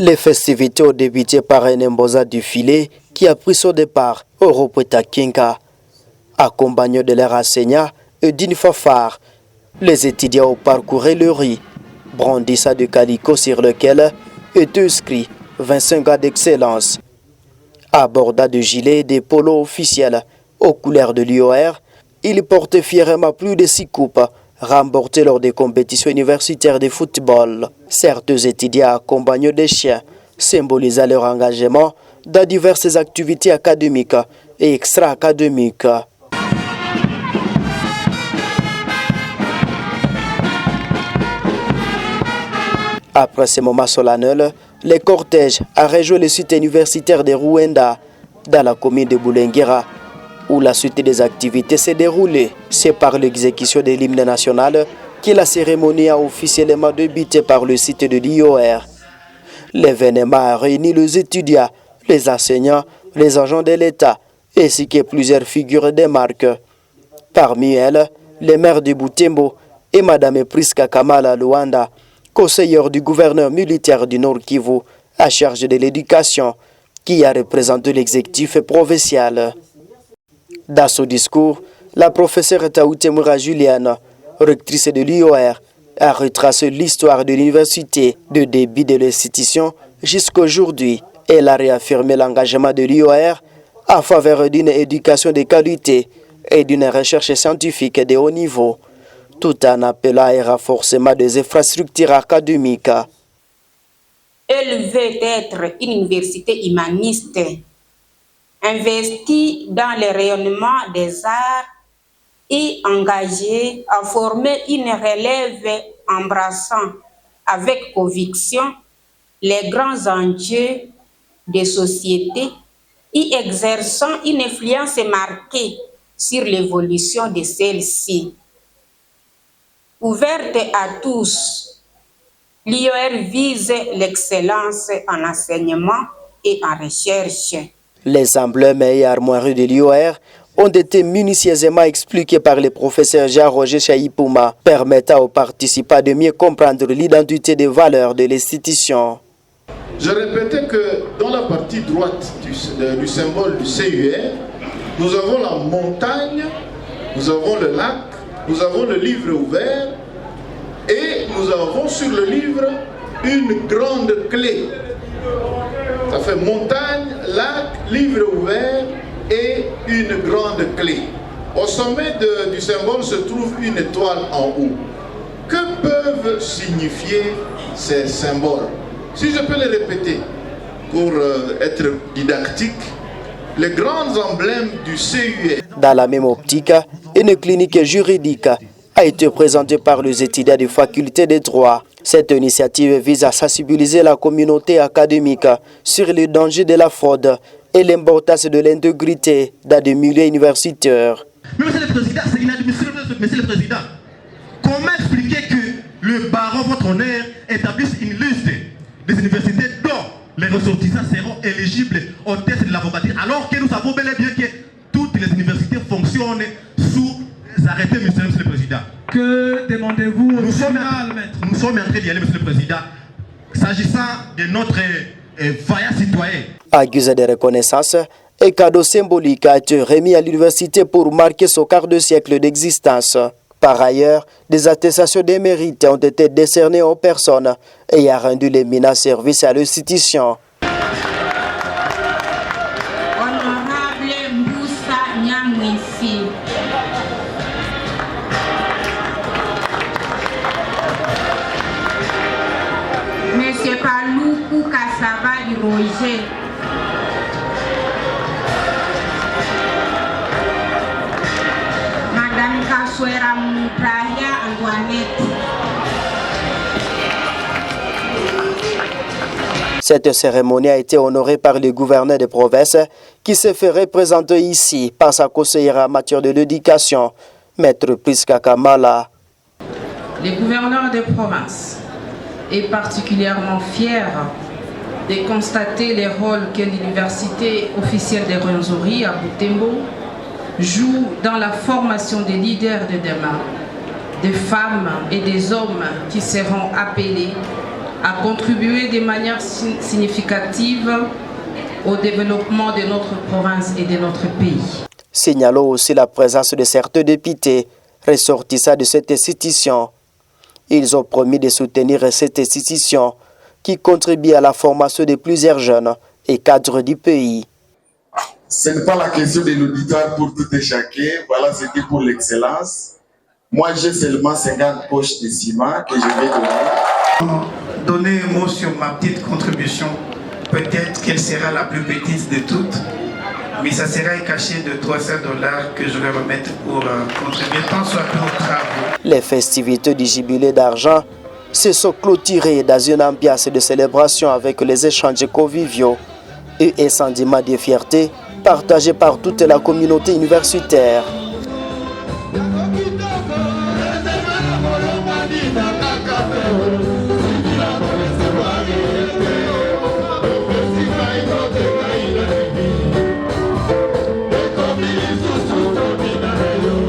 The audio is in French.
Les festivités ont débuté par un embosa du filet qui a pris son départ au Ropeta Kinka. Accompagnés de leur enseignant et d'une fanfare, les étudiants ont parcouru le riz, brandissant du calico sur lequel est inscrit 25 gars d'excellence. Abordant de gilets et des polos officiels aux couleurs de l'IOR, ils portaient fièrement plus de 6 coupes remportées lors des compétitions universitaires de football. Certains étudiants accompagnés des chiens symbolisant leur engagement dans diverses activités académiques et extra-académiques. Après ce moment solennel, le cortège a rejoint le site universitaire de Rwanda, dans la commune de Boulenguera, où la suite des activités s'est déroulée. C'est par l'exécution de l'hymne national que la cérémonie a officiellement débuté par le site de l'IOR. L'événement a réuni les étudiants, les enseignants, les agents de l'État, ainsi que plusieurs figures des marques. Parmi elles, le maire de Butembo et Mme Priska Kamala Luanda, conseillère du gouverneur militaire du Nord Kivu, à charge de l'éducation, qui a représenté l'exécutif provincial. Dans son discours, la professeure Taoutemura Juliane, rectrice de l'IOR, a retracé l'histoire de l'université, de début de l'institution jusqu'à aujourd'hui. Elle a réaffirmé l'engagement de l'IOR en faveur d'une éducation de qualité et d'une recherche scientifique de haut niveau, tout en appelant à un renforcement des infrastructures académiques. Elle veut être une université humaniste, investie dans le rayonnement des arts et engagée à former une relève embrassant avec conviction les grands enjeux des sociétés et exerçant une influence marquée sur l'évolution de celle-ci. Ouverte à tous, l'IOR vise l'excellence en enseignement et en recherche. Les emblèmes et armoiries de l'IOR ont été minutieusement expliqués par le professeur Jean-Roger Chaïpouma, permettant aux participants de mieux comprendre l'identité des valeurs de l'institution. Je répétais que dans la partie droite du symbole du CUR, nous avons la montagne, nous avons le lac, nous avons le livre ouvert et nous avons sur le livre une grande clé. Ça fait montagne, lac, livre ouvert et une grande clé. Au sommet du symbole se trouve une étoile en haut. Que peuvent signifier ces symboles? Si je peux les répéter pour être didactique, les grands emblèmes du CUR. Dans la même optique, une clinique juridique a été présentée par les étudiants de faculté de droit. Cette initiative vise à sensibiliser la communauté académique sur les dangers de la fraude et l'importance de l'intégrité dans des milieux universitaires. Mais Monsieur le Président, c'est inadmissible, Monsieur le Président. Comment expliquer que le barreau, votre honneur, établisse une liste des universités dont les ressortissants seront éligibles au test de l'avocature, alors que nous savons bel et bien que toutes les universités fonctionnent sous arrêtés, Monsieur le Président. Que demandez-vous au tribunal, maître? Nous sommes en train d'y aller, Monsieur le Président, s'agissant de notre vaillant citoyen. À guise de reconnaissance, un cadeau symbolique a été remis à l'université pour marquer son quart de siècle d'existence. Par ailleurs, des attestations de mérite ont été décernées aux personnes ayant rendu l'éminent service à l'institution. Honorable Mboussa Nyamwisi, Monsieur Paloukou Kassava Roger, Madame Kaswera Moupraya Antoinette. Cette cérémonie a été honorée par le gouverneur de province qui se fait représenter ici par sa conseillère en matière de l'éducation, Maître Priska Kamala. Le gouverneur de province est particulièrement fier de constater le rôle que l'université officielle de Rwenzori à Butembo joue dans la formation des leaders de demain, des femmes et des hommes qui seront appelés a contribué de manière significative au développement de notre province et de notre pays. Signalons aussi la présence de certains députés ressortissants de cette institution. Ils ont promis de soutenir cette institution qui contribue à la formation de plusieurs jeunes et cadres du pays. Ce n'est pas la question de l'auditoire pour tout et chacun. Voilà, c'était pour l'excellence. Moi, j'ai seulement 50 poches de ciment que je vais donner un mot sur ma petite contribution. Peut-être qu'elle sera la plus petite de toutes, mais ça sera un cachet de $300 que je vais remettre pour contribuer tant soit peu aux travaux. Les festivités du jubilé d'argent se sont clôturées dans une ambiance de célébration avec les échanges conviviaux et un sentiment de fierté partagé par toute la communauté universitaire.